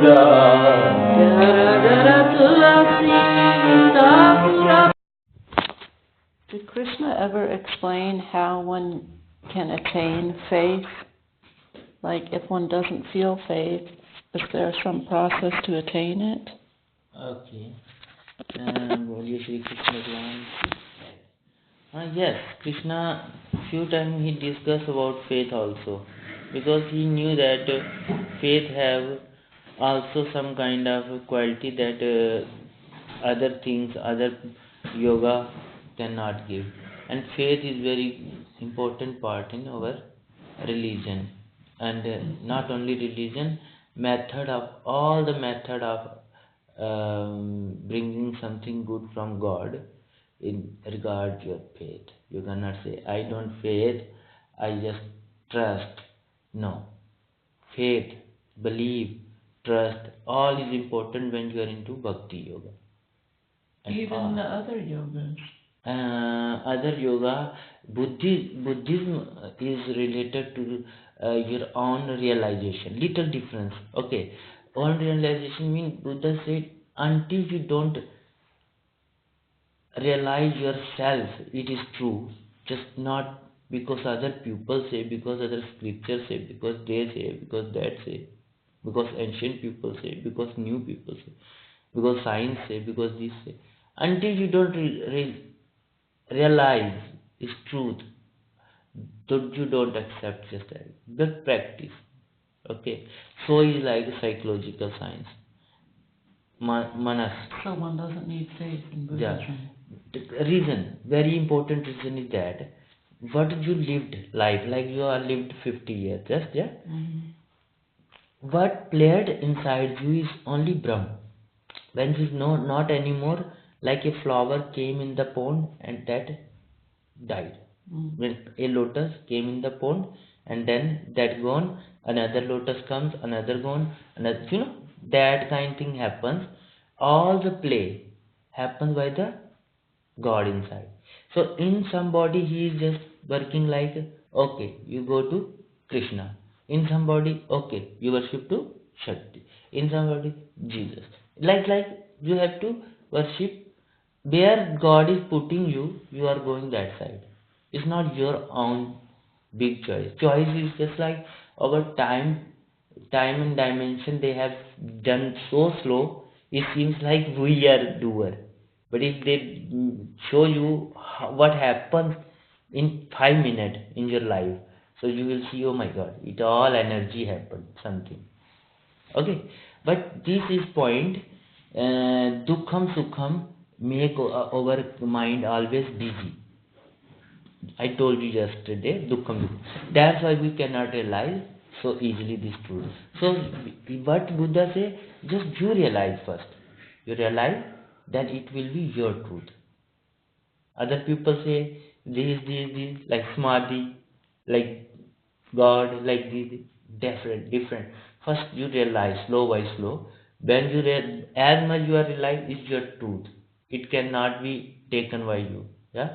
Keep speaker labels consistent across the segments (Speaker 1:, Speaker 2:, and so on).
Speaker 1: Did Krishna ever explain how one can attain faith? Like if one doesn't feel faith, is there some process to attain it?
Speaker 2: Okay. Bolliye Shri Krishna Bhagwan. Yes, Krishna few times he discussed about faith also, because he knew that faith have also some kind of quality that other things, other yoga cannot give. And faith is very important part in our religion. And not only religion, method of all the method of bringing something good from God in regard your faith. You cannot say, I don't faith, I just trust. No. Faith, believe, trust, all is important when you are into bhakti yoga. And
Speaker 1: even the other yogas.
Speaker 2: Other yoga, Buddhism is related to your own realization. Little difference. Okay. Own realization means Buddha said, until you don't realize yourself it is true, just not because other people say, because other scriptures say, because they say, because that say, because ancient people say, because new people say, because science say, because this say. Until you don't realize its truth, you don't accept just that. But practice. Okay. So is like psychological science. Manas.
Speaker 1: So one doesn't need faith in Buddhism.
Speaker 2: Yeah. The reason, very important reason is that what you lived life, like you are lived 50 years, just yeah. What played inside you is only Brahm. When you know not anymore, like a flower came in the pond and that died. When a lotus came in the pond and then that gone, another lotus comes, another gone, another, that kind of thing happens. All the play happens by the God inside. So in somebody he is just working like, okay, you go to Krishna. In somebody, okay, you worship to Shakti. In somebody, Jesus. Like you have to worship where God is putting you, you are going that side. It's not your own big choice. Choice is just like our time and dimension they have done so slow, it seems like we are doer. But if they show you what happens in 5 minutes in your life, so you will see, oh my God, it all energy happened, something. Okay, but this is point. Dukkham sukham make our mind always busy. I told you yesterday, dukkham. That's why we cannot realize so easily this truth. So what Buddha say? Just you realize first. You realize, then it will be your truth. Other people say this, like samadhi, like God, like this, different. First you realize, slow by slow. When you as much you are realize is your truth. It cannot be taken by you. Yeah.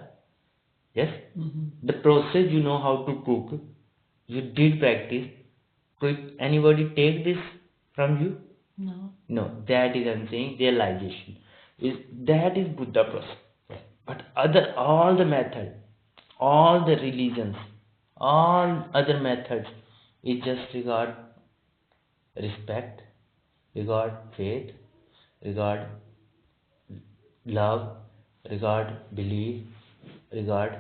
Speaker 2: Yes. The process you know how to cook. You did practice. Could anybody take this from you?
Speaker 1: No.
Speaker 2: No. That is I'm saying realization. That is Buddha process. But all the method, all the religions, all other methods is just regard respect, regard faith, regard love, regard belief, regard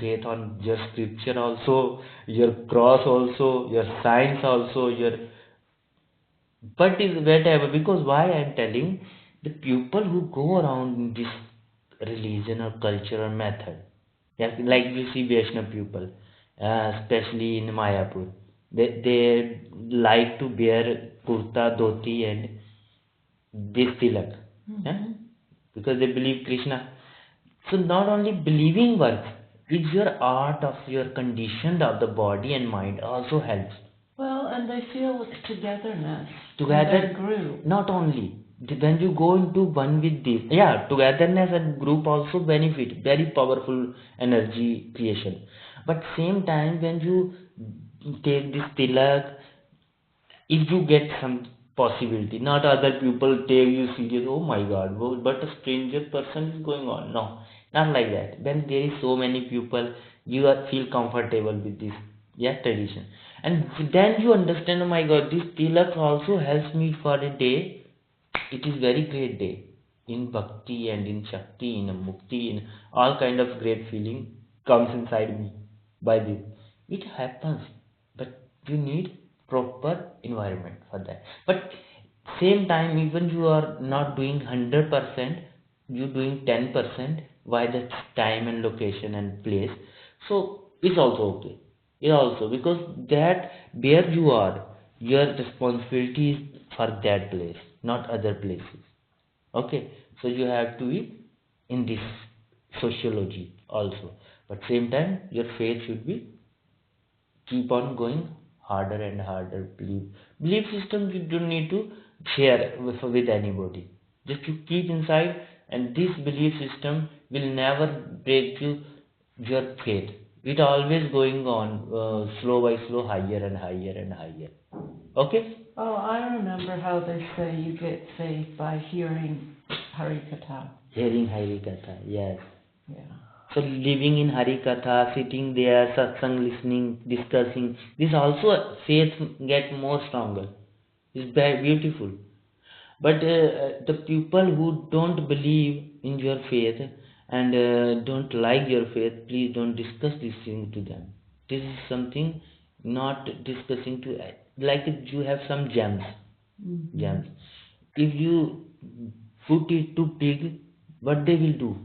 Speaker 2: faith on your scripture also, your cross also, your science also, your but is whatever. Because why I am telling, the people who go around in this religion or culture or method, yeah, like you see Vaishnav people, especially in Mayapur, they like to wear kurta, dhoti, and this tilak, yeah? Because they believe Krishna. So not only believing works, it's your art of your condition of the body and mind also helps.
Speaker 1: Well, and they feel togetherness.
Speaker 2: Together,
Speaker 1: group.
Speaker 2: not only when you go into one with this, yeah, togetherness and group also benefit, very powerful energy creation. But same time when you take this tilak, if you get some possibility. Not other people take you serious. Oh my God, but a stranger person is going on. No, not like that. When there is so many people, you are feel comfortable with this, yeah, tradition. And then you understand, oh my God, this tilak also helps me for a day. It is very great day in bhakti and in shakti, in mukti, in all kind of great feeling comes inside me by this. It happens, but you need proper environment for that. But same time, even you are not doing 100%, you doing 10% by the time and location and place. So it's also okay. It also, because that where you are, your responsibility is for that place, not other places. Okay, so you have to be in this sociology also, but same time your faith should be keep on going harder and harder. Belief system you don't need to share with anybody, just you keep inside, and this belief system will never break your faith. It always going on, slow by slow, higher and higher and higher. Okay.
Speaker 1: Oh, I remember how they say you get faith by hearing Harikatha.
Speaker 2: Hearing Harikatha, yes.
Speaker 1: Yeah.
Speaker 2: So living in Harikatha, sitting there, satsang, listening, discussing, this also faith get more stronger. It's very beautiful. But the people who don't believe in your faith and don't like your faith, please don't discuss this thing to them. This is something not discussing to, like you have some gems.
Speaker 1: Mm-hmm.
Speaker 2: Gems. If you put it too big, what they will do?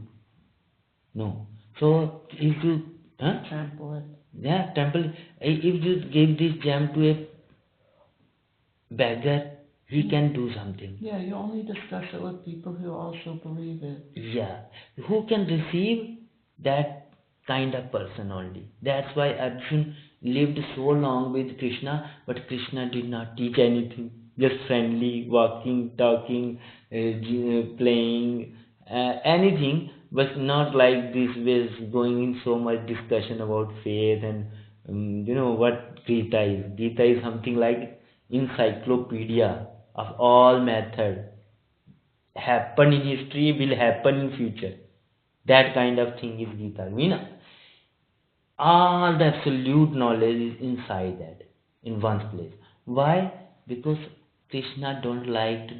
Speaker 2: No. So if you
Speaker 1: trample it.
Speaker 2: Yeah, temple. If you give this gem to a beggar, he can do something.
Speaker 1: Yeah, you only discuss it with people who also believe it.
Speaker 2: Yeah, who can receive that kind of person only. That's why Arjun lived so long with Krishna, but Krishna did not teach anything. Just friendly, walking, talking, playing, anything, but not like this was going in so much discussion about faith and you know what Gita is. Gita is something like encyclopedia of all method happen in history will happen in future. That kind of thing is Gita. I mean, all the absolute knowledge is inside that, in one place. Why? Because Krishna don't like to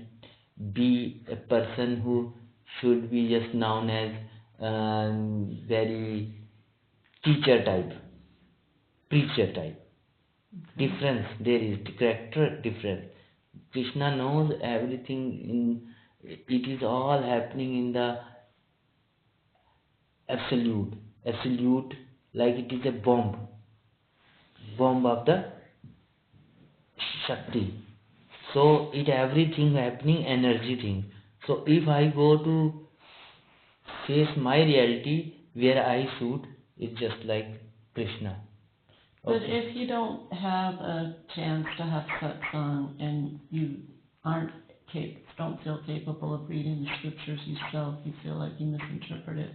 Speaker 2: be a person who should be just known as very teacher type, preacher type. Difference there is, the character difference. Krishna knows everything in, it is all happening in the absolute, absolute, like it is a bomb of the Shakti. So it everything happening energy thing. So if I go to face my reality where I should, it's just like Krishna.
Speaker 1: But if you don't have a chance to have satsang and you aren't don't feel capable of reading the scriptures yourself, you feel like you misinterpret it,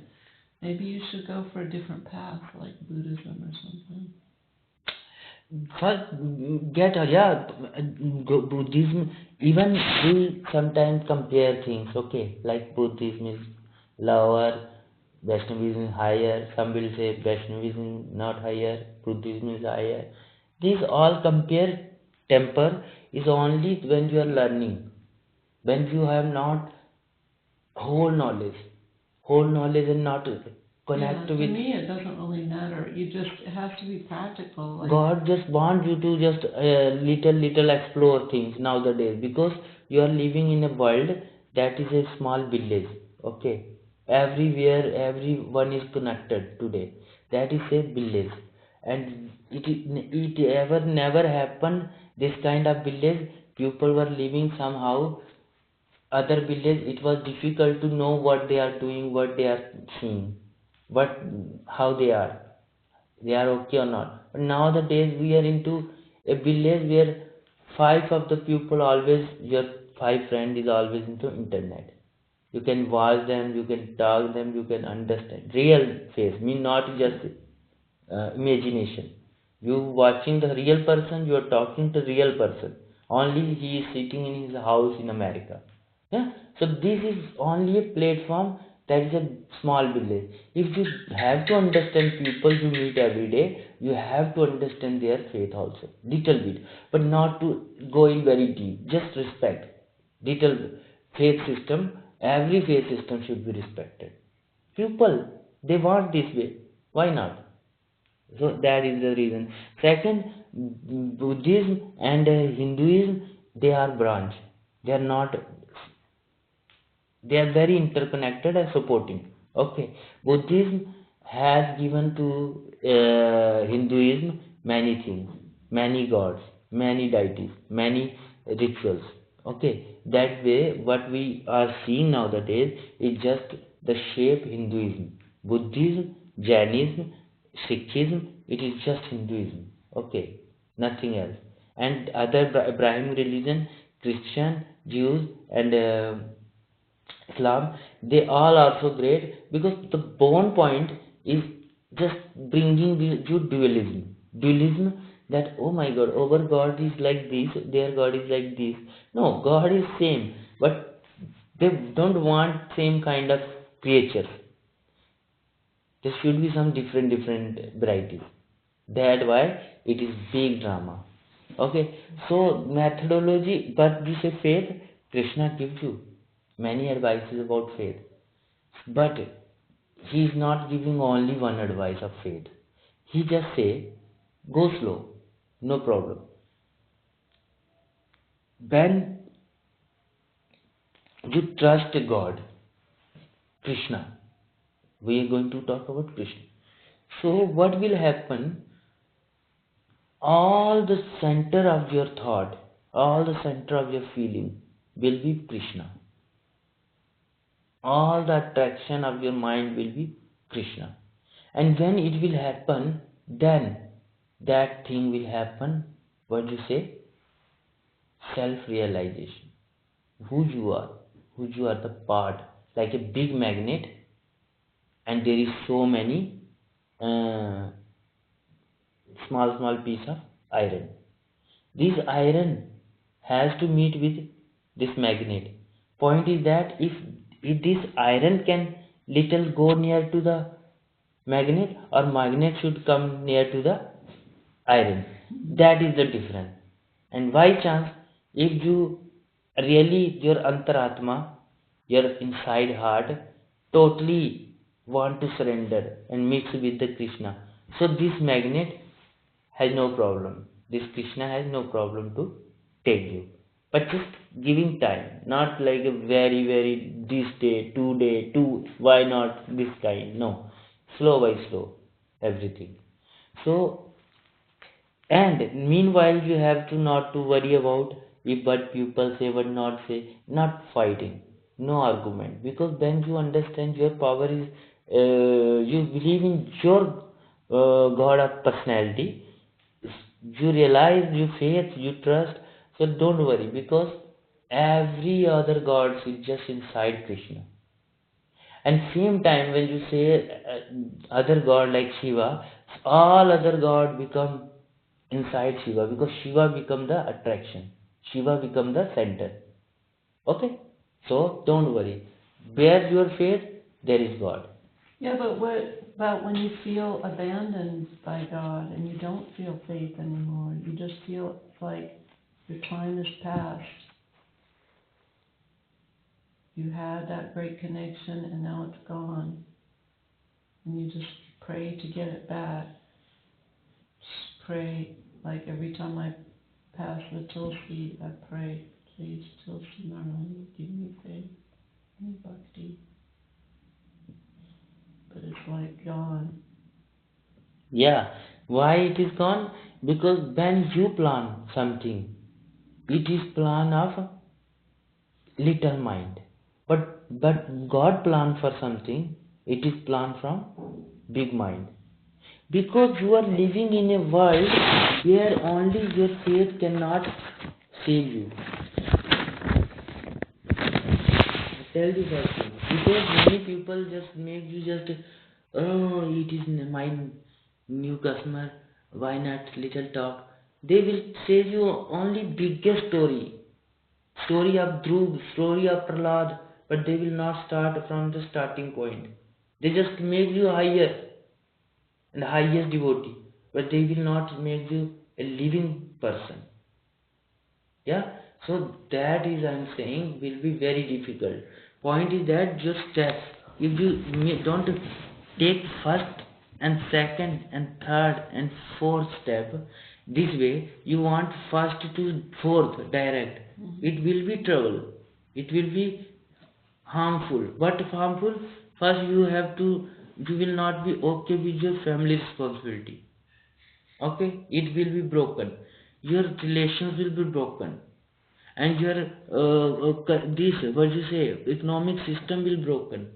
Speaker 1: maybe you should go for a different path, like Buddhism or something.
Speaker 2: First, Buddhism, even we sometimes compare things, okay, like Buddhism is lower, Vaishnavism is higher, some will say Vaishnavism not higher, Buddhism is higher. These all compare temper is only when you are learning, when you have not whole knowledge and not connect with.
Speaker 1: To me, it doesn't really matter. It has to be practical. Like,
Speaker 2: God just wants you to just little explore things nowadays, because you are living in a world that is a small village. Okay, everywhere everyone is connected today. That is a village, and it ever never happened. This kind of village, people were living somehow. Other village, it was difficult to know what they are doing, what they are seeing, what how they are okay or not. But nowadays we are into a village where five of the people always, your five friend is always into internet. You can watch them, you can talk them, you can understand real face, mean not just imagination. You watching the real person, you are talking to real person. Only he is sitting in his house in America. Yeah. So this is only a platform, that is a small village. If you have to understand people you meet every day, you have to understand their faith also, little bit, but not to go in very deep. Just respect. Little faith system, every faith system should be respected. People, they want this way. Why not? So that is the reason. Second, Buddhism and Hinduism, they are branch. They are not, they are very interconnected and supporting. Okay, Buddhism has given to Hinduism many things, many gods, many deities, many rituals. Okay, that way what we are seeing nowadays is just the shape. Hinduism, Buddhism, Jainism, Sikhism, it is just Hinduism. Okay, nothing else. And other Abrahamic religion, Christian, Jews, and Islam, they all are so great, because the bone point is just bringing you dualism. Dualism, that oh my God, our God is like this, their God is like this. No, God is same, but they don't want same kind of creatures. There should be some different varieties. That why it is big drama. Okay, so methodology, but you say faith, Krishna gives you many advices about faith, but he is not giving only one advice of faith. He just say, go slow, no problem. When you trust God, Krishna, we are going to talk about Krishna. So what will happen? All the center of your thought, all the center of your feeling will be Krishna. All the attraction of your mind will be Krishna. And when it will happen, then that thing will happen, what you say? Self-realization. Who you are the part, like a big magnet, and there is so many uh, small piece of iron. This iron has to meet with this magnet. Point is that if this iron can little go near to the magnet, or magnet should come near to the iron. That is the difference. And by chance, if you really, your antaratma, your inside heart, totally want to surrender and mix with the Krishna, so this magnet has no problem. This Krishna has no problem to take you. But just giving time, not like a very this day, 2 day, why not this kind? No. Slow by slow, everything. So, and meanwhile you have to not to worry about if what people say, what not say, not fighting, no argument, because then you understand your power is, you believe in your God of personality, you realize, you faith, you trust. So don't worry, because every other god is just inside Krishna. And same time when you say other god like Shiva, all other god become inside Shiva, because Shiva become the attraction, Shiva become the center. Okay, so don't worry, where your faith, there is God.
Speaker 1: Yeah, but what about when you feel abandoned by God and you don't feel faith anymore? You just feel like your time has passed. You had that great connection and now it's gone. And you just pray to get it back. Just pray, like every time I pass the Tulsi, I pray, please Tulsi Narayana, give me faith, give me bhakti. But it's like gone.
Speaker 2: Yeah, why it is gone? Because when you plan something, it is plan of little mind. But God plan for something, it is plan from big mind. Because you are living in a world where only your faith cannot save you. Tell the person. Because many people just make you just, oh, it is my new customer, why not little talk? They will say you only biggest story of Dhruv, story of Prahlad, but they will not start from the starting point. They just make you higher and highest devotee, but they will not make you a living person. Yeah, so that is I'm saying will be very difficult. Point is that just steps. If you don't take first and second and third and fourth step this way, you want first to fourth direct, it will be trouble, it will be harmful. What harmful? First you have to, you will not be okay with your family responsibility. Okay, it will be broken, your relations will be broken, and your this what you say economic system will broken.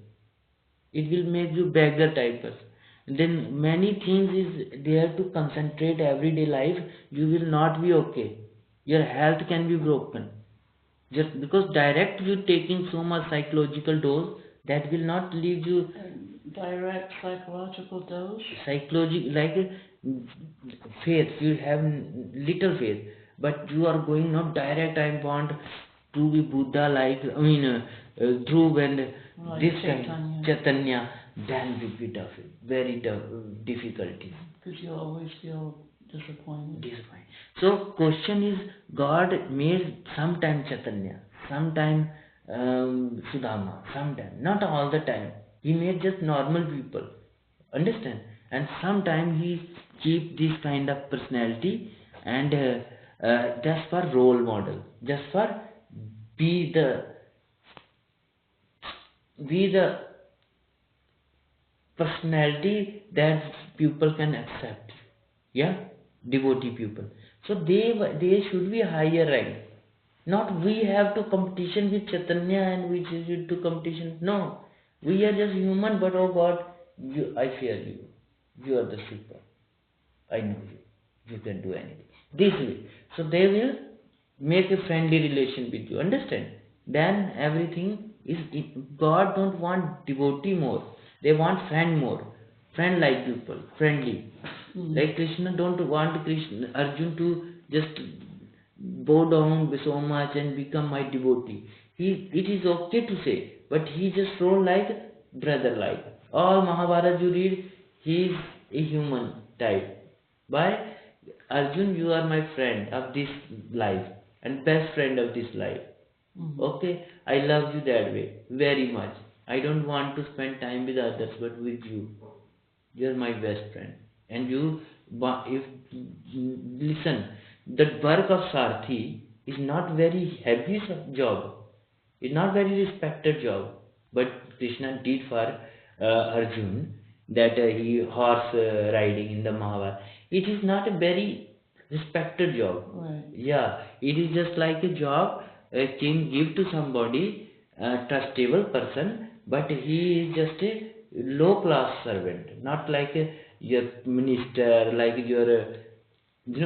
Speaker 2: It will make you beggar types. Then many things is there to concentrate everyday life, you will not be okay, your health can be broken, just because direct you taking so much psychological dose that will not leave you.
Speaker 1: Direct psychological dose?
Speaker 2: Psychological, like faith, you have little faith, but you are going not direct, I want to be Buddha, like I mean Dhruv and
Speaker 1: like
Speaker 2: this
Speaker 1: Chaitanya.
Speaker 2: kind Chaitanya, then will be tough, very tough, difficulty.
Speaker 1: Because you always feel disappointed.
Speaker 2: So question is, God made sometime Chaitanya, sometime Sudama, sometime, not all the time. He made just normal people, understand? And sometime he keep this kind of personality, and just for role model, just for be the personality that people can accept. Yeah, devotee people. So they should be higher rank. Not we have to competition with Chaitanya and we should do competition. No, we are just human. But oh God, I fear you. You are the super. I know you. You can do anything. This way. So they will make a friendly relation with you. Understand? Then everything is. God don't want devotee more. They want friend more. Friend like people. Friendly. Like Krishna don't want Arjun to just bow down so much and become my devotee. It is okay to say, but he just roll like brother like. All Mahabharata you read, he is a human type. Why? Arjun, you are my friend of this life and best friend of this life. Okay, I love you that way very much. I don't want to spend time with others, but with you. You are my best friend. And you, if listen, the work of Sarthi is not very heavy job. It's not very respected job. But Krishna did for Arjun, that he horse riding in the Mahabharata. It is not a very respected job.
Speaker 1: Right.
Speaker 2: Yeah, it is just like a job a king give to somebody, a trustable person, but he is just a low class servant, not like your minister, like your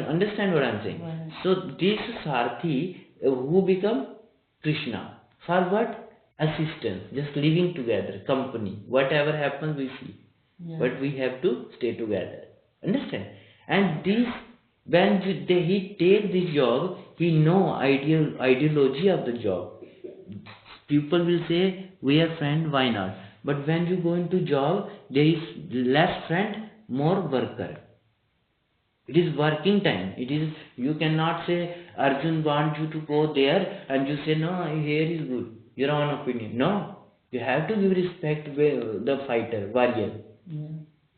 Speaker 2: understand what I'm saying?
Speaker 1: Right.
Speaker 2: So this Sarthi who become Krishna for what? Assistance, just living together, company, whatever happens we see.
Speaker 1: Yeah.
Speaker 2: But we have to stay together, understand? And this, when he take this job, he know ideology of the job. People will say we are friend, why not? But when you go into job, there is less friend, more worker. It is working time. It is, you cannot say Arjun wants you to go there and you say no, here is good, your own opinion. No, you have to give respect to the fighter, warrior.
Speaker 1: Yeah.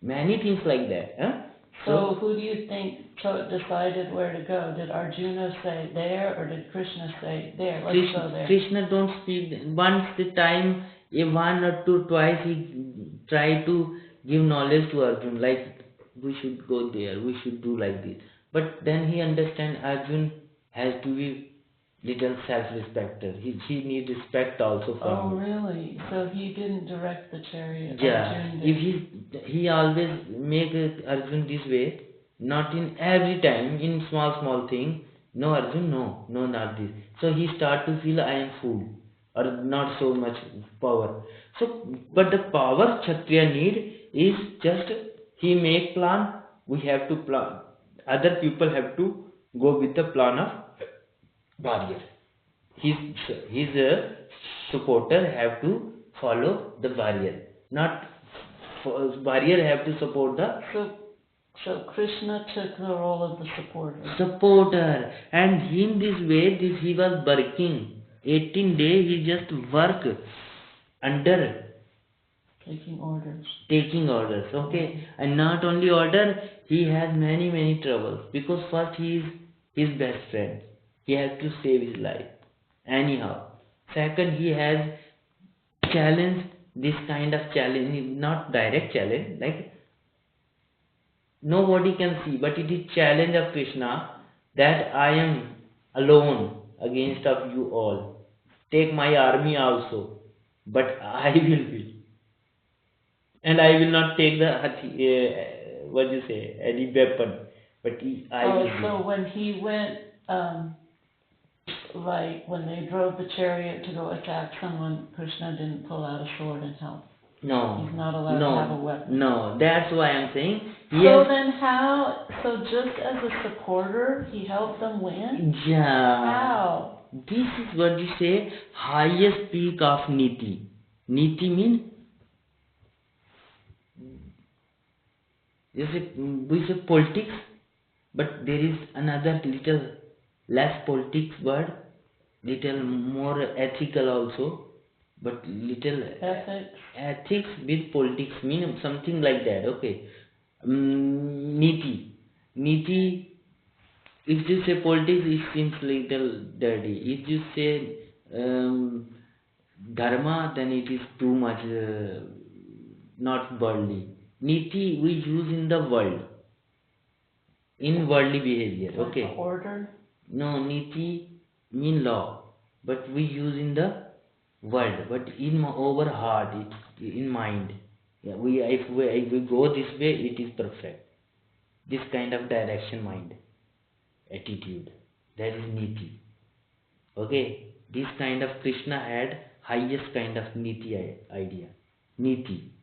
Speaker 2: Many things like that. Huh?
Speaker 1: So who do you think decided where to go? Did Arjuna say there, or did Krishna say there? Let's go there.
Speaker 2: Krishna don't speak. Once the time, one or two, twice he tried to give knowledge to Arjun, like we should go there, we should do like this. But then he understand Arjun has to be little self-respecter. He needs respect also from.
Speaker 1: Oh really? So he didn't direct the chariot.
Speaker 2: Yeah.
Speaker 1: Arjun did.
Speaker 2: If he always make Arjun this way, not in every time, in small thing. No Arjun, no, not this. So he start to feel I am fool or not so much power. So, but the power Kshatriya need is just he make plan. We have to plan. Other people have to go with the plan of warrior. His supporter have to follow the warrior, not warrior have to support the
Speaker 1: So Krishna took the role of the
Speaker 2: supporter, and in this way he was working 18 days. He just work under taking orders, okay. And not only order, he has many troubles, because first he is his best friend, he has to save his life anyhow. Second, he has challenged this kind of challenge, not direct challenge, like nobody can see, but it is challenge of Krishna, that I am alone against of you all. Take my army also, but I will be. And I will not take the what you say, any weapon, but I will be.
Speaker 1: So when he went, like when they drove the chariot to go attack someone, Krishna didn't pull out a sword and help.
Speaker 2: No.
Speaker 1: He's not allowed to have a weapon.
Speaker 2: No, that's why I'm saying.
Speaker 1: So then how, so just as a supporter, he helped them win?
Speaker 2: Yeah.
Speaker 1: How?
Speaker 2: This is what you say, highest peak of Niti. Niti means, we say politics, but there is another little less politics word, little more ethical also, but little ethics with politics mean something like that, okay. Niti. If you say politics, it seems little dirty. If you say dharma, then it is too much not worldly. Niti we use in the world, in worldly behavior, okay.
Speaker 1: Order?
Speaker 2: No, niti mean law, but we use in the world, but in our heart, in mind. Yeah, if we go this way, it is perfect. This kind of direction mind, attitude, that is niti. Okay, this kind of Krishna had highest kind of niti idea. Niti.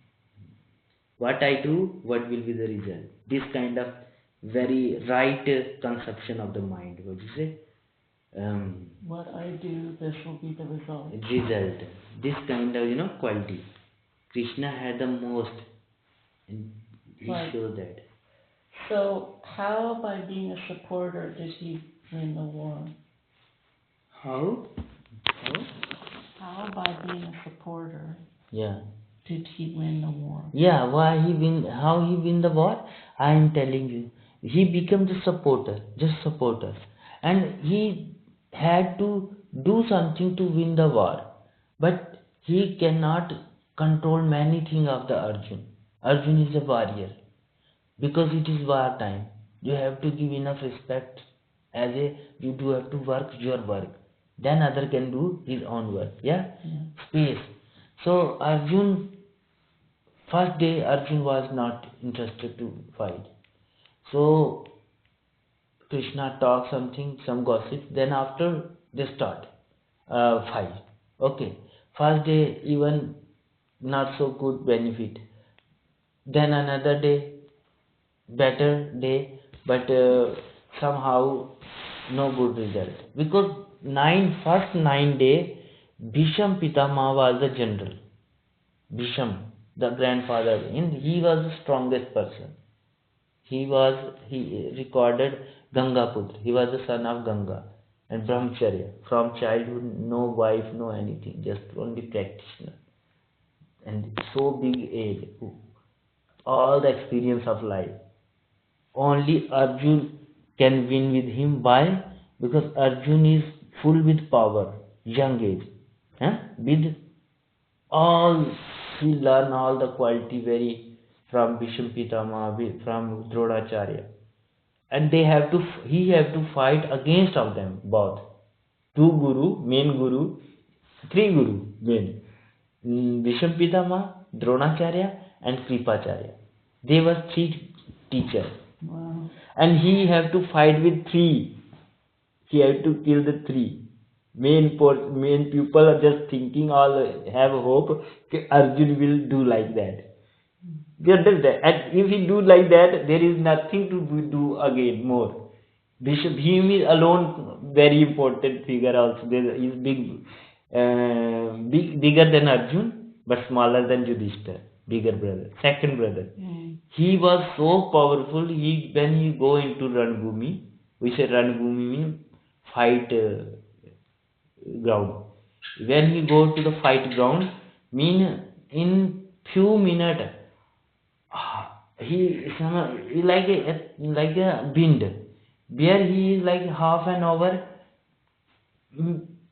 Speaker 2: What I do, what will be the result? This kind of very right conception of the mind. What you say?
Speaker 1: What I do, this will be the result.
Speaker 2: This kind of quality. Krishna had the most, and he showed that.
Speaker 1: So how, by being a supporter, did he win the war?
Speaker 2: How?
Speaker 1: How, by being a supporter?
Speaker 2: Yeah.
Speaker 1: Did he win the war?
Speaker 2: Yeah, how he win the war? I am telling you. He became the supporter, just supporter. And he had to do something to win the war. But he cannot control many things of the Arjun. Arjun is a warrior. Because it is war time. You have to give enough respect. You do have to work your work. Then other can do his own work. Yeah? Space. So first day Arjun was not interested to fight. So Krishna talked something, some gossip. Then after they start fight. Okay. First day even not so good benefit. Then another day, better day, but somehow no good result. Because first 9 days, Bhisham Pitama was the general. Bhisham, the grandfather, he was the strongest person. He recorded Gangaputra. He was the son of Ganga and Brahmacharya. From childhood, no wife, no anything, just only practitioner. And so big age, all the experience of life. Only Arjun can win with him. Why? Because Arjun is full with power, young age. With all, he learn all the quality very from Bhisham Pitama, from Dronacharya. And he have to fight against of them both. 2 guru, main guru, 3 guru, main. Bhisham Pitama, Dronacharya and Kripacharya. They were 3 teachers.
Speaker 1: Wow.
Speaker 2: And he have to fight with 3. He have to kill the 3. Main people are just thinking, all have hope Arjun will do like that. And if he do like that, there is nothing to do again more. Bishop Bhim is alone very important figure also. He is bigger than Arjun, but smaller than Yudhishthir. Bigger brother, second brother. He was so powerful. When he go into Ranbhumi, we say Ranbhumi means fight ground. When he go to the fight ground, mean in few minutes he like a wind, where he is like half an hour,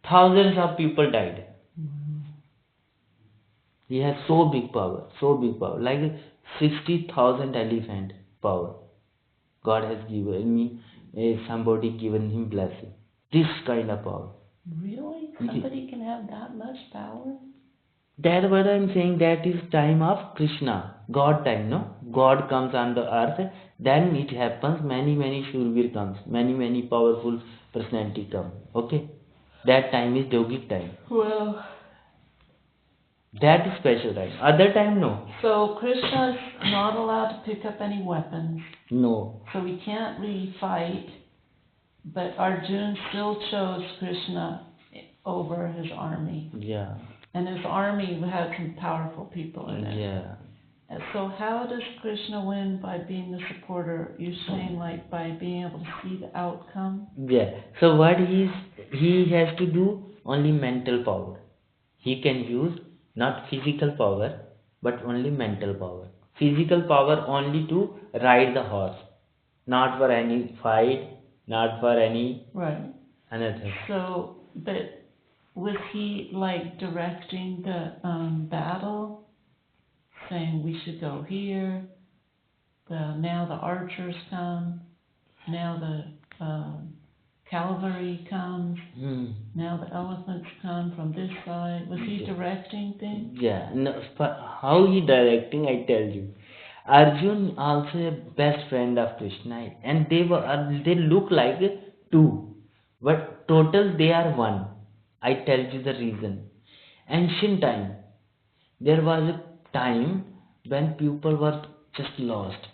Speaker 2: thousands of people died. He has so big power, like 60,000 elephant power. God has given me, somebody given him blessing. This kind of power.
Speaker 1: Really? Somebody can have that much power?
Speaker 2: That's what I'm saying. That is time of Krishna, God time, no? God comes on the earth, then it happens. Many Shurvir comes, many powerful personality come. Okay, that time is yogic time.
Speaker 1: Well,
Speaker 2: that is special time. Other time, no.
Speaker 1: So Krishna's not allowed to pick up any weapons.
Speaker 2: No.
Speaker 1: So he can't really fight. But Arjun still chose Krishna over his army.
Speaker 2: Yeah.
Speaker 1: And his army had some powerful people in it.
Speaker 2: Yeah.
Speaker 1: So how does Krishna win? By being the supporter? You're saying like by being able to see the outcome?
Speaker 2: Yeah. So what he has to do? Only mental power. He can use not physical power, but only mental power. Physical power only to ride the horse, not for any fight, not for any anything.
Speaker 1: So, but was he like directing the battle, saying we should go here? Now the archers come. Now the cavalry comes. Now the elephants come from this side. Was he directing things?
Speaker 2: Yeah. No, how he directing? I tell you. Arjun also a best friend of Krishna, and they look like two, but total they are one. I tell you the reason. Ancient time, there was a time when people were just lost.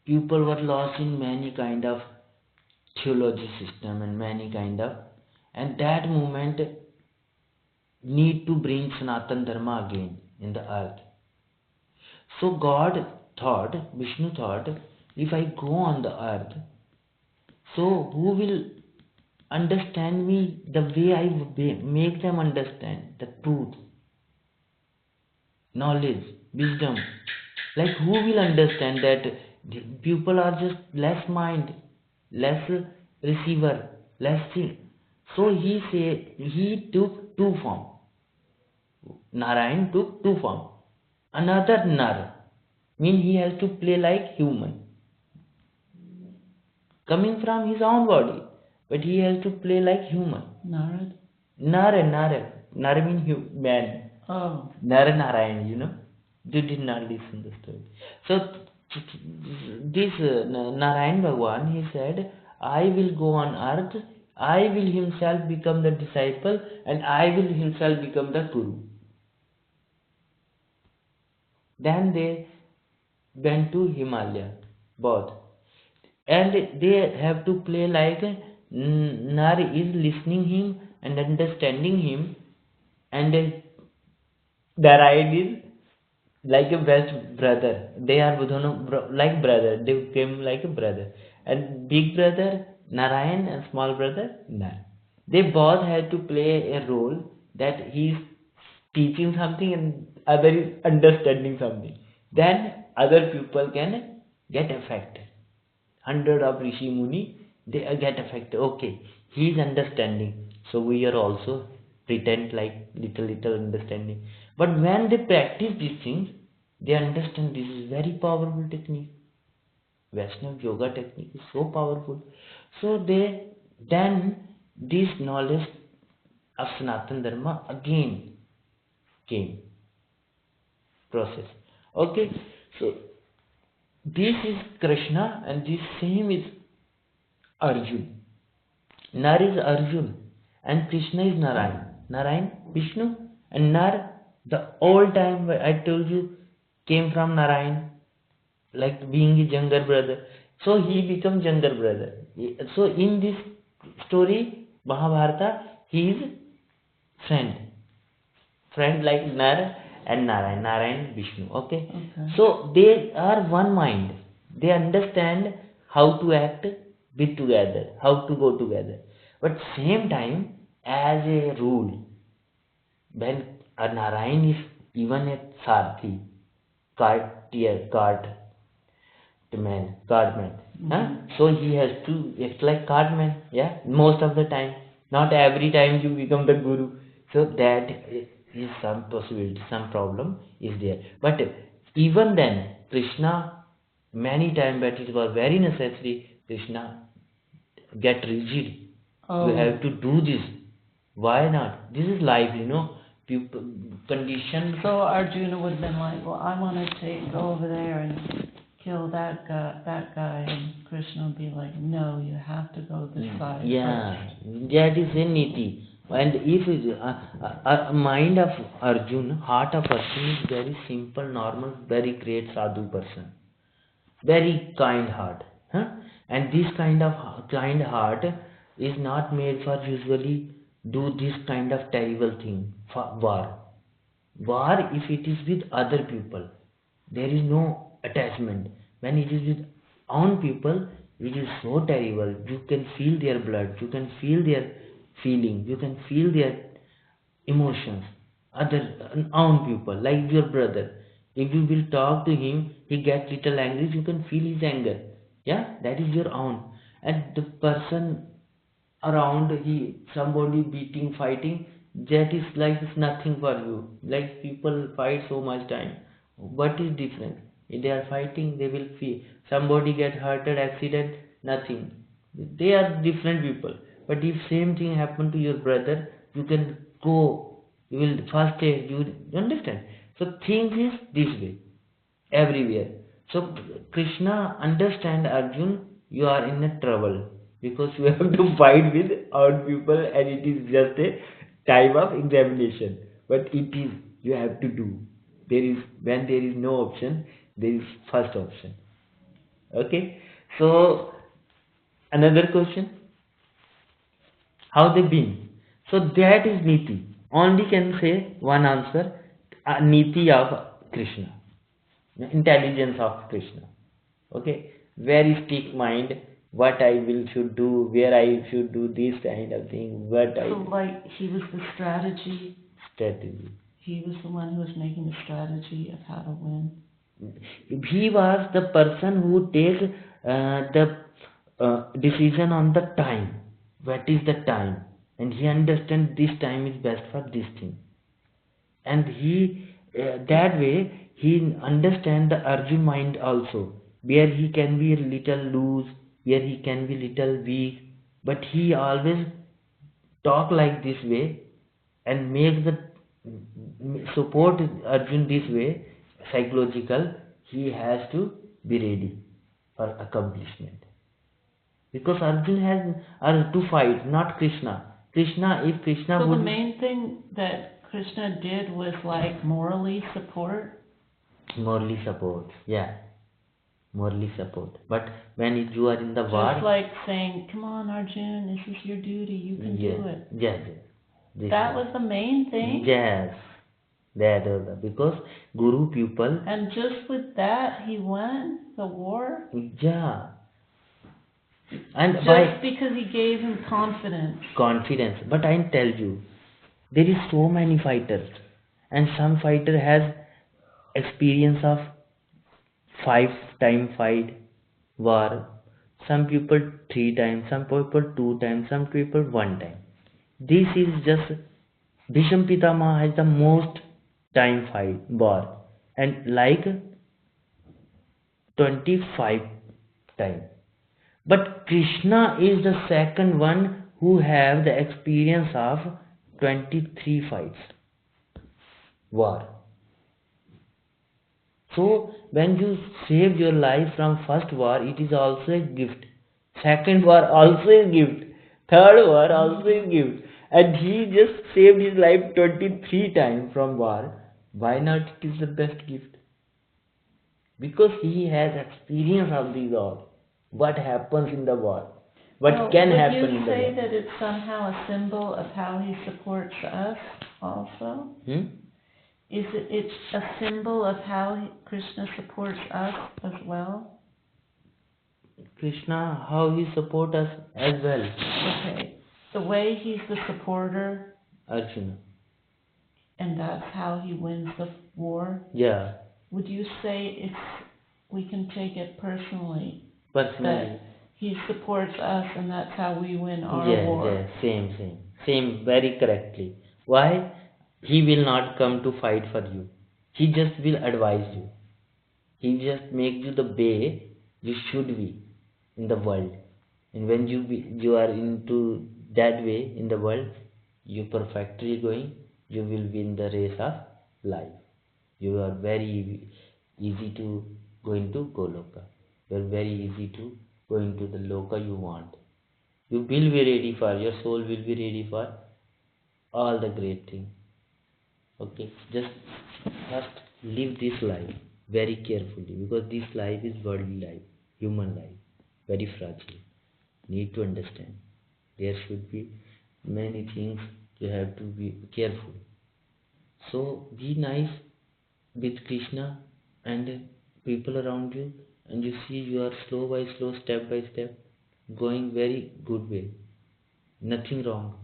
Speaker 2: People were lost in many kind of theology system and many kind of, and that moment need to bring Sanatan Dharma again in the earth. So Vishnu thought, if I go on the earth, so who will understand me the way I make them understand the truth, knowledge, wisdom? Like who will understand that people are just less mind, less receiver, less thing. So he took two form. Narayan took two form. Another Nar, mean he has to play like human, coming from his own body, but he has to play like human.
Speaker 1: Narad?
Speaker 2: Nar means man.
Speaker 1: Oh.
Speaker 2: Narayan, you know. You did not listen to the story. So this Narayan Bhagwan, he said, I will go on earth, I will himself become the disciple, and I will himself become the Guru. Then they went to Himalaya, both. And they have to play like Nar is listening him and understanding him, and Narayan is like a best brother. They are like brother. They came like a brother. And big brother Narayan and small brother Nar. They both had to play a role, that he is teaching something and other is understanding something. Then other people can get affected. Hundred of Rishi Muni, they get affected. Okay, he is understanding, so we are also pretend like little understanding. But when they practice these things, they understand this is very powerful technique. Vaishnava yoga technique is so powerful. So then this knowledge of Sanatan Dharma again came process. Okay, so this is Krishna and this same is Arjun. Nar is Arjun and Krishna is Narayan. Narayan, Vishnu, and Nar, the old time I told you, came from Narayan, like being his younger brother. So he becomes younger brother. So in this story, Mahabharata, he is friend like Nar and Narayan, Vishnu. Okay?
Speaker 1: Okay.
Speaker 2: So they are one mind. They understand how to act with together, how to go together. But same time, as a rule, when a Narayan is even a Sarthi, cardman. Huh? So he has to act like cardman, yeah, most of the time. Not every time you become the guru. So that is some possibility, some problem is there. But even then, Krishna, many times, but it was very necessary, Krishna get rigid. You have to do this. Why not? This is life, People, condition.
Speaker 1: So Arjuna would have been like, well, I want to go over there and kill that guy, and Krishna would be like, no, you have to go this side
Speaker 2: Yeah,
Speaker 1: first.
Speaker 2: that is a niti. And if mind of Arjun, heart of Arjun is very simple, normal, very great sadhu person, very kind heart, huh? And this kind of kind heart is not made for usually do this kind of terrible thing for war. War, if it is with other people, there is no attachment. When it is with own people, it is so terrible. You can feel their blood, you can feel their feeling, you can feel their emotions. Other own people, like your brother. If you will talk to him, he gets little angry, you can feel his anger. Yeah, that is your own. And the person around somebody beating fighting, that is like it's nothing for you. Like people fight so much time, what is different? If they are fighting, they will feel somebody get hurted, accident, nothing. They are different people. But if same thing happen to your brother, you can go, you will first aid, you understand. So things is this way everywhere. So Krishna understand Arjun, you are in a trouble because you have to fight with odd people and it is just a time of examination. But it is you have to do. There is when there is no option, there is first option. Okay. So another question, how they been? So that is Niti. Only can say one answer, Niti of Krishna, intelligence of Krishna. Okay, very stick mind, what I will should do, where I should do this kind of thing, what I
Speaker 1: So, like, he was the strategy.
Speaker 2: strategy.
Speaker 1: He was the one who was making the strategy of how to win.
Speaker 2: He was the person who takes the decision on the time. What is the time? And he understands this time is best for this thing. And he that way he understand the Arjun mind also, where he can be a little loose, where he can be little weak, but he always talk like this way and make the support Arjun this way, psychological. He has to be ready for accomplishment because Arjun has to fight, not Krishna. If Krishna
Speaker 1: So
Speaker 2: would
Speaker 1: the main thing that Krishna did was like morally support.
Speaker 2: morally support, yeah, morally support. But when you are in the war,
Speaker 1: Just like saying, come on, Arjun, this is your duty, you can do it.
Speaker 2: yes,
Speaker 1: That was the main thing.
Speaker 2: yes, that was because guru pupil,
Speaker 1: And just with that, he won the war.
Speaker 2: yeah, and
Speaker 1: Just because he gave him confidence.
Speaker 2: confidence. But I tell you, there is so many fighters, and some fighter has experience of 5 time fight war, some people 3 times, some people 2 times, some people 1 time. This is just Bhisham Pitama has the most time fight war and like 25 time. But Krishna is the second one who have the experience of 23 fights war. So when you save your life from first war, it is also a gift. Second war also a gift. Third war also a gift. And he just saved his life 23 times from war. Why not it is the best gift? Because he has experience of these all. what happens in the war, what
Speaker 1: Well,
Speaker 2: can
Speaker 1: would
Speaker 2: happen
Speaker 1: you
Speaker 2: in the
Speaker 1: say
Speaker 2: war.
Speaker 1: that it's somehow a symbol of how he supports us also? Is it's a symbol of how Krishna supports us as well?
Speaker 2: Krishna, how he support us as well.
Speaker 1: Okay. The way he's the supporter,
Speaker 2: Arjuna.
Speaker 1: and that's how he wins the war.
Speaker 2: Yeah,
Speaker 1: Would you say we can take it personally
Speaker 2: personally.
Speaker 1: that he supports us and that's how we win our
Speaker 2: Yeah,
Speaker 1: war?
Speaker 2: yeah, same, very correctly. Why? He will not come to fight for you. He just will advise you. He just makes you the way you should be in the world. And when you are into that way in the world, you perfectly going, you will win the race of life. You are very easy to go into Goloka. You are very easy to go into the Loka you want. You will be ready for, your soul will be ready for all the great things. Okay, just first live this life very carefully, because this life is worldly life, human life, very fragile. Need to understand. There should be many things, you have to be careful. So be nice with Krishna and people around you, and you see you are slow by slow, step by step, going very good way. Nothing wrong.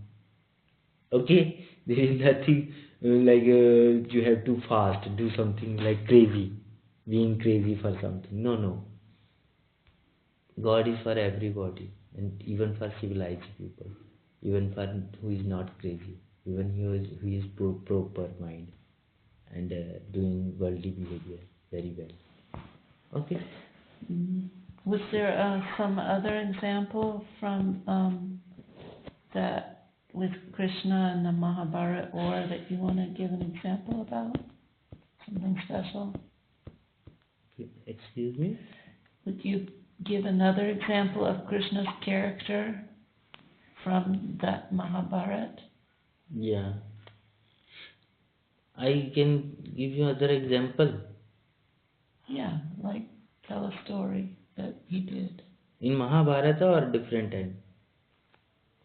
Speaker 2: Okay, there is nothing you have to fast, do something like crazy, being crazy for something. No, no. God is for everybody, and even for civilized people, even for who is not crazy, even who is proper mind and doing worldly behavior very well. Okay.
Speaker 1: Was there some other example from that with Krishna and the Mahabharata war that you want to give an example about? Something special?
Speaker 2: Excuse me?
Speaker 1: Would you give another example of Krishna's character from that Mahabharata?
Speaker 2: Yeah. I can give you other example.
Speaker 1: Yeah, like tell a story that he did.
Speaker 2: In Mahabharata or different time?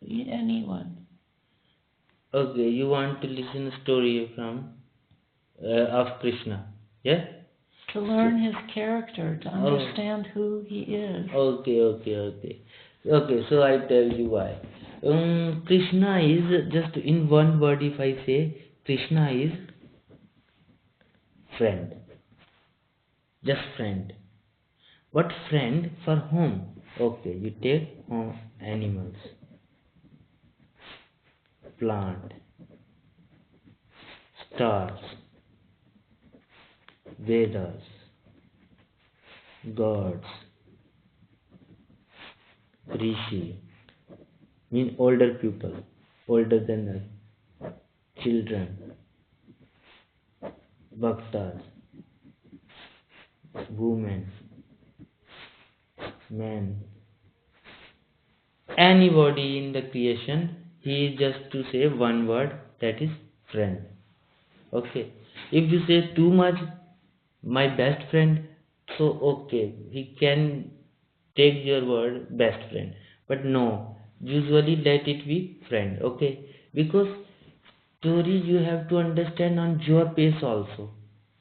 Speaker 1: Anyone.
Speaker 2: Okay, you want to listen a story from of Krishna, yeah?
Speaker 1: To learn his character, to
Speaker 2: Oh.
Speaker 1: understand who he is.
Speaker 2: Okay. Okay, so I tell you why. Krishna is, just in one word if I say, Krishna is friend. Just friend. But friend for whom? Okay, you take animals, plant, stars, Vedas, gods, rishi, mean older people, older than us, children, bhaktas, women, men, anybody in the creation, he is just to say one word, that is friend. Okay, if you say too much, my best friend, so okay, he can take your word best friend, but no, usually let it be friend. Okay, because story you have to understand on your pace also,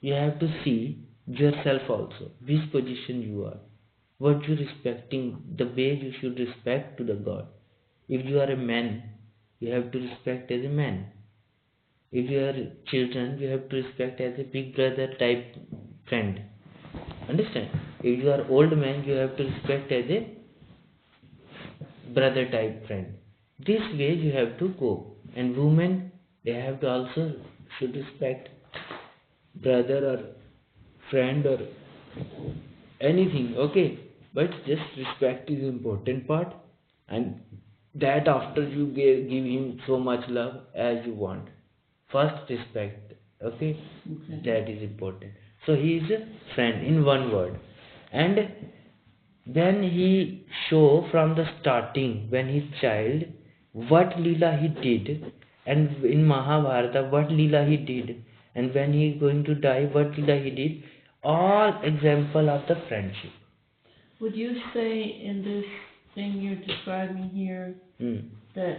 Speaker 2: you have to see yourself also, which position you are, what you respecting, the way you should respect to the god. If you are a man, you have to respect as a man. If you are children, you have to respect as a big brother type friend. Understand? If you are old man, you have to respect as a brother type friend. This way you have to go. And women, they have to also should respect brother or friend or anything. Okay, but just respect is important part, and that after you give him so much love as you want. First respect. Okay, that is important. So he is a friend in one word. And then he show from the starting when he's child what Leela he did, and in Mahabharata what Leela he did, and when he going to die what Leela he did, all example of the friendship.
Speaker 1: Would you say in this thing you're describing here that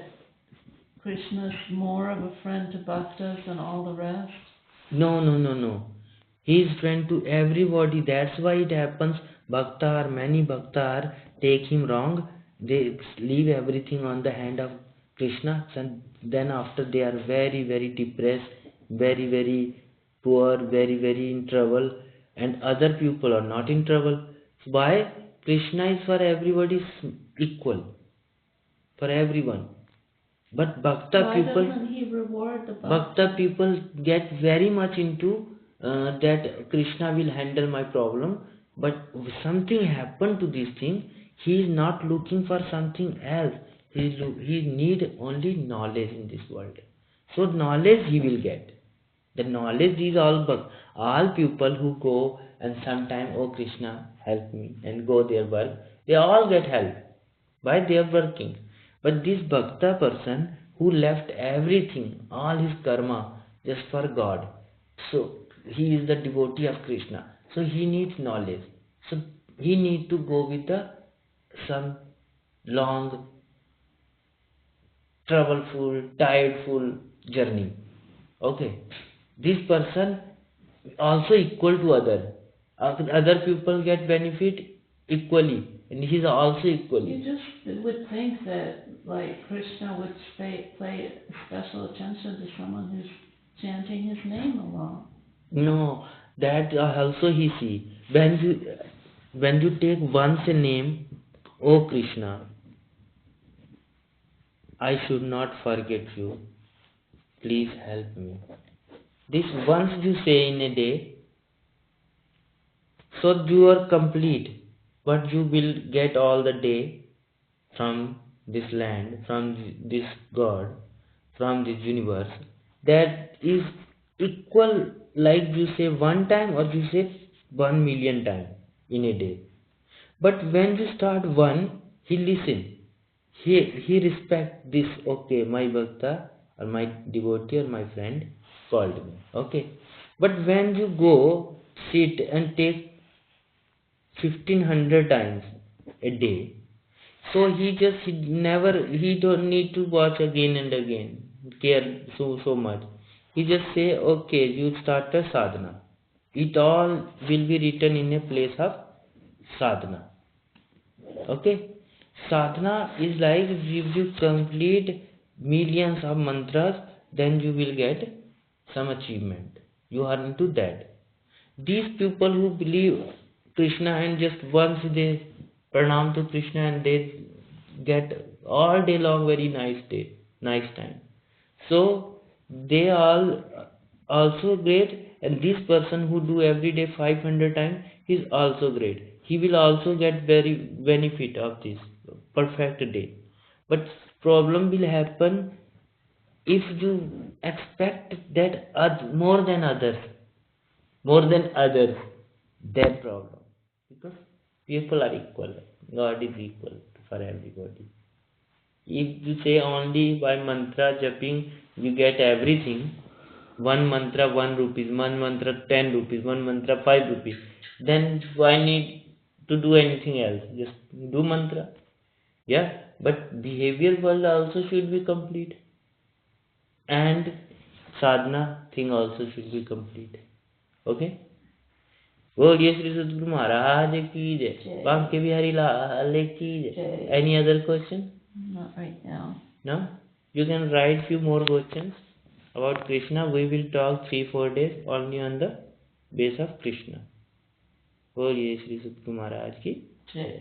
Speaker 1: Krishna's more of a friend to bhaktas than all the rest?
Speaker 2: No. He is friend to everybody. That's why it happens. Many bhakta take him wrong. They leave everything on the hand of Krishna, and then after they are very, very depressed, very, very poor, very, very in trouble, and other people are not in trouble. Why? Krishna is for everybody equal, for everyone. But
Speaker 1: Why doesn't he reward the
Speaker 2: Bhakta people get very much into that Krishna will handle my problem, but something happened to this thing. He is not looking for something else. He need only knowledge in this world. So knowledge he will get. The knowledge is all people who go and sometime, oh Krishna, help me, and go their work. They all get help by their working. But this bhakta person who left everything, all his karma, just for God. So he is the devotee of Krishna. So he needs knowledge. So he needs to go with some long, troubleful, tiredful journey. Okay. This person also equal to other. Other people get benefit equally, and he is also equally.
Speaker 1: You just would think that, like, Krishna would pay special attention to someone who's chanting his name along.
Speaker 2: No, that also he see. When you take once a name, oh Krishna, I should not forget you. Please help me. This once you say in a day, so you are complete. But you will get all the day from this land, from this God, from this universe. That is equal, like you say one time or you say 1 million times in a day. But when you start one, he listen. He respect this. Okay, my bhakta or my devotee or my friend called me. Okay. But when you go sit and take 1500 times a day, so he don't need to watch again and again, care so much. He just say, okay, you start a sadhana. It all will be written in a place of sadhana. Okay. Sadhana is like if you complete millions of mantras, then you will get some achievement. You are into that. These people who believe Krishna and just once they pranam to Krishna and they get all day long very nice time. So they all also great, and this person who do every day 500 times is also great. He will also get very benefit of this perfect day. But problem will happen if you expect that more than others, that problem. Because people are equal. God is equal for everybody. If you say only by mantra japping you get everything, one mantra 1 rupees, one mantra 10 rupees, one mantra 5 rupees, then why need to do anything else? Just do mantra. Yeah, but behavior world also should be complete. And sadhana thing also should be complete. Okay? बोलिए श्री सद्गुरु महाराज की जय, बांके बिहारी लाल की जय. Any other question?
Speaker 1: Not right now.
Speaker 2: No? You can write few more questions about Krishna. We will talk 3-4 days only on the base of Krishna. बोलिए श्री सद्गुरु महाराज की जय.